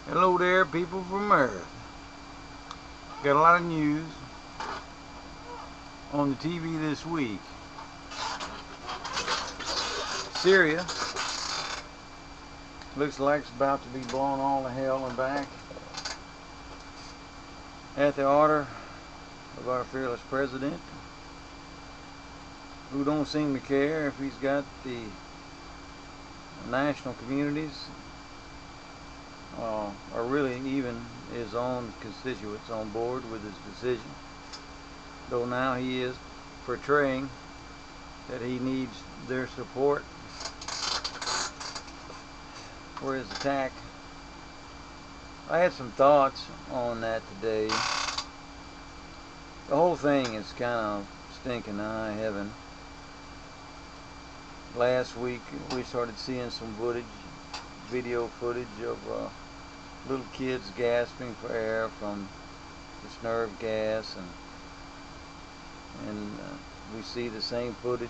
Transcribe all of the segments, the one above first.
Hello there, people from Earth. Got a lot of news on the TV this week. Syria looks like it's about to be blown all to hell and back at the order of our fearless president, who don't seem to care if he's got the national communities or really even his own constituents on board with his decision, though now he is portraying that he needs their support for his attack. I had some thoughts on that today. The whole thing is kind of stinking high heaven. Last week we started seeing some video footage of little kids gasping for air from this nerve gas, and we see the same footage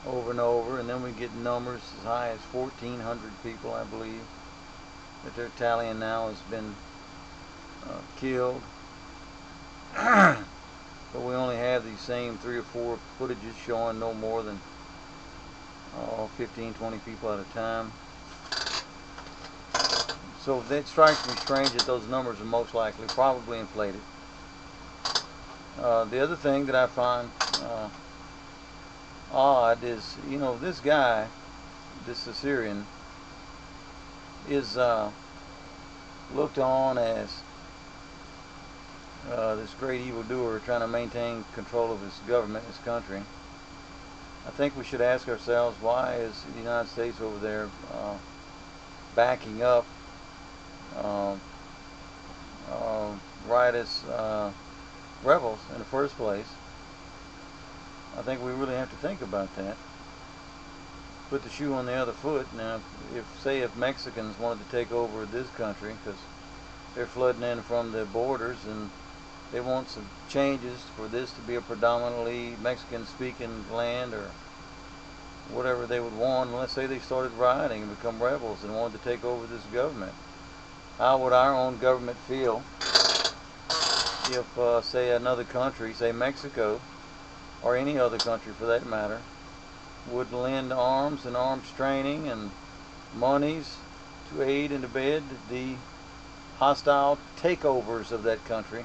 over and over, and then we get numbers as high as 1,400 people, I believe, that they're tallying now has been killed. But we only have these same 3 or 4 footages showing no more than 15, 20 people at a time. So that strikes me strange that those numbers are most likely probably inflated. The other thing that I find odd is, this guy, this Assyrian, is looked on as this great evildoer trying to maintain control of his government, his country. I think we should ask ourselves, why is the United States over there backing up riotous rebels in the first place? I think we really have to think about that. Put the shoe on the other foot. Now, if Mexicans wanted to take over this country, because they're flooding in from the borders and they want some changes for this to be a predominantly Mexican-speaking land or whatever they would want, and let's say they started rioting and become rebels and wanted to take over this government. How would our own government feel if, say, another country, say Mexico, or any other country for that matter, would lend arms and arms training and monies to aid and abet the hostile takeovers of that country?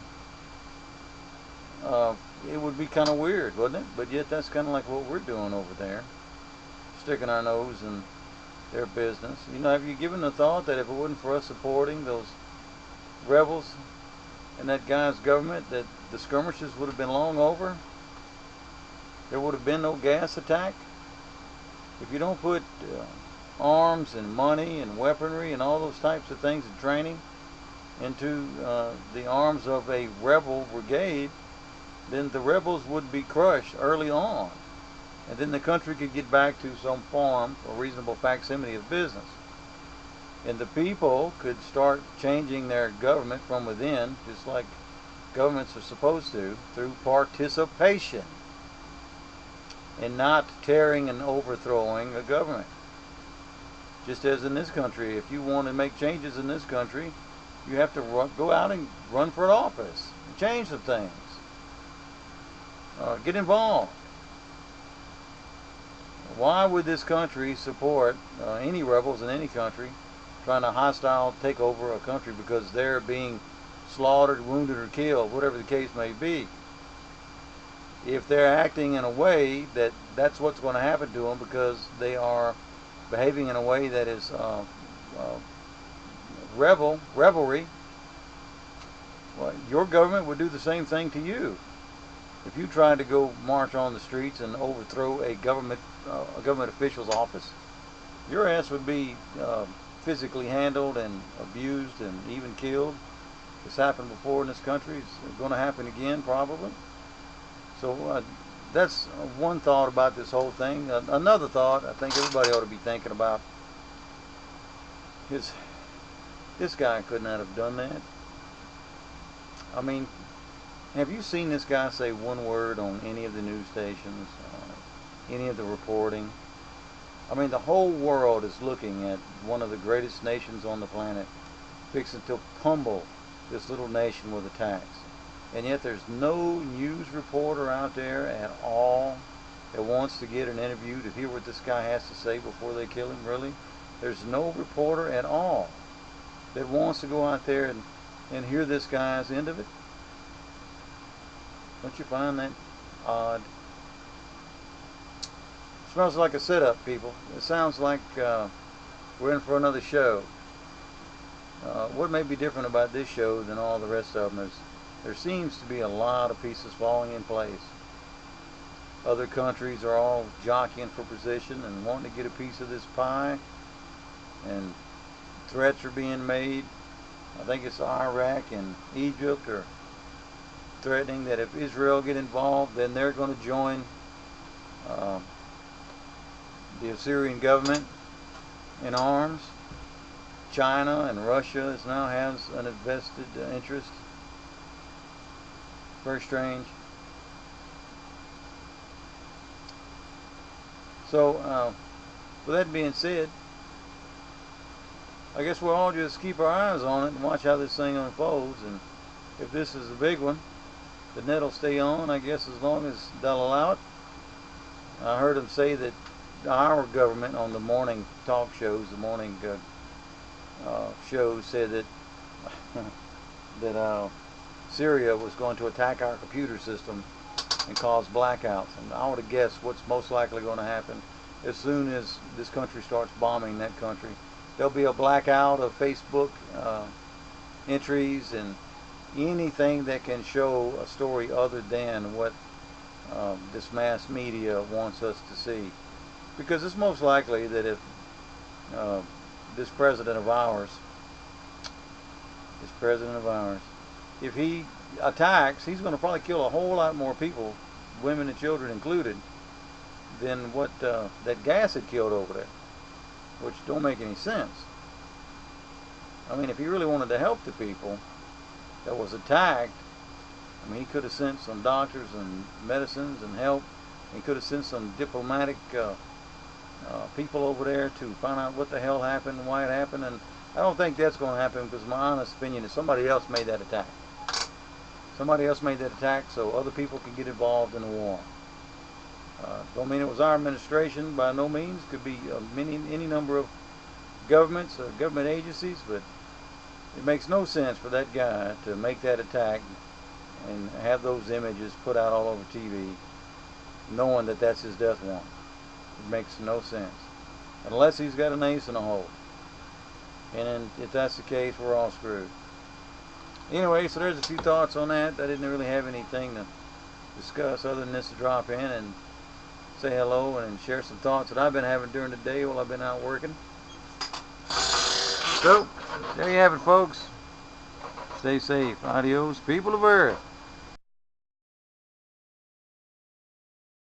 It would be kind of weird, wouldn't it? But yet that's kind of like what we're doing over there, sticking our nose in their business. Have you given a thought that if it wasn't for us supporting those rebels and that guy's government, that the skirmishes would have been long over? There would have been no gas attack? If you don't put arms and money and weaponry and all those types of things and training into the arms of a rebel brigade, then the rebels would be crushed early on, and then the country could get back to some form or reasonable facsimile of business, and the people could start changing their government from within, just like governments are supposed to, through participation and not tearing and overthrowing a government. Just as in this country, if you want to make changes in this country, you have to go out and run for an office and change some things. Get involved. Why would this country support any rebels in any country trying to hostile take over a country because they're being slaughtered, wounded, or killed, whatever the case may be? If they're acting in a way that's what's going to happen to them because they are behaving in a way that is revelry, well, your government would do the same thing to you. If you tried to go march on the streets and overthrow a government official's office, your ass would be physically handled and abused and even killed. It's happened before in this country. It's going to happen again, probably. So that's one thought about this whole thing. Another thought I think everybody ought to be thinking about is this guy could not have done that. I mean, have you seen this guy say one word on any of the news stations, any of the reporting? I mean, the whole world is looking at one of the greatest nations on the planet fixing to pummel this little nation with attacks. And yet there's no news reporter out there at all that wants to get an interview to hear what this guy has to say before they kill him, really. There's no reporter at all that wants to go out there and hear this guy's end of it. Don't you find that odd? It smells like a setup, people. It sounds like we're in for another show. What may be different about this show than all the rest of them is there seems to be a lot of pieces falling in place. Other countries are all jockeying for position and wanting to get a piece of this pie, and threats are being made. I think it's Iraq and Egypt are threatening that if Israel get involved, then they're going to join the Assyrian government in arms. China and Russia now has an invested interest. Very strange. So, with that being said, I guess we'll all just keep our eyes on it and watch how this thing unfolds. And if this is a big one, the net will stay on, I guess, as long as they'll allow it. I heard them say that our government on the morning talk shows, the morning shows, said that that Syria was going to attack our computer system and cause blackouts. And I would have guessed what's most likely going to happen as soon as this country starts bombing that country. There'll be a blackout of Facebook entries and anything that can show a story other than what this mass media wants us to see. Because it's most likely that if this president of ours, if he attacks, he's going to probably kill a whole lot more people, women and children included, than what that gas had killed over there, which don't make any sense. I mean, if he really wanted to help the people that was attacked, I mean, he could have sent some doctors and medicines and help. He could have sent some diplomatic people over there to find out what the hell happened and why it happened. And I don't think that's going to happen, because my honest opinion is somebody else made that attack. Somebody else made that attack so other people can get involved in the war. Don't mean it was our administration, by no means. Could be any number of governments or government agencies, but it makes no sense for that guy to make that attack and have those images put out all over TV, knowing that that's his death warrant. It makes no sense. Unless he's got an ace in a hole. And if that's the case, we're all screwed. Anyway, so there's a few thoughts on that. I didn't really have anything to discuss other than this to drop in and say hello and share some thoughts that I've been having during the day while I've been out working. So, there you have it, folks. Stay safe. Adios, people of Earth.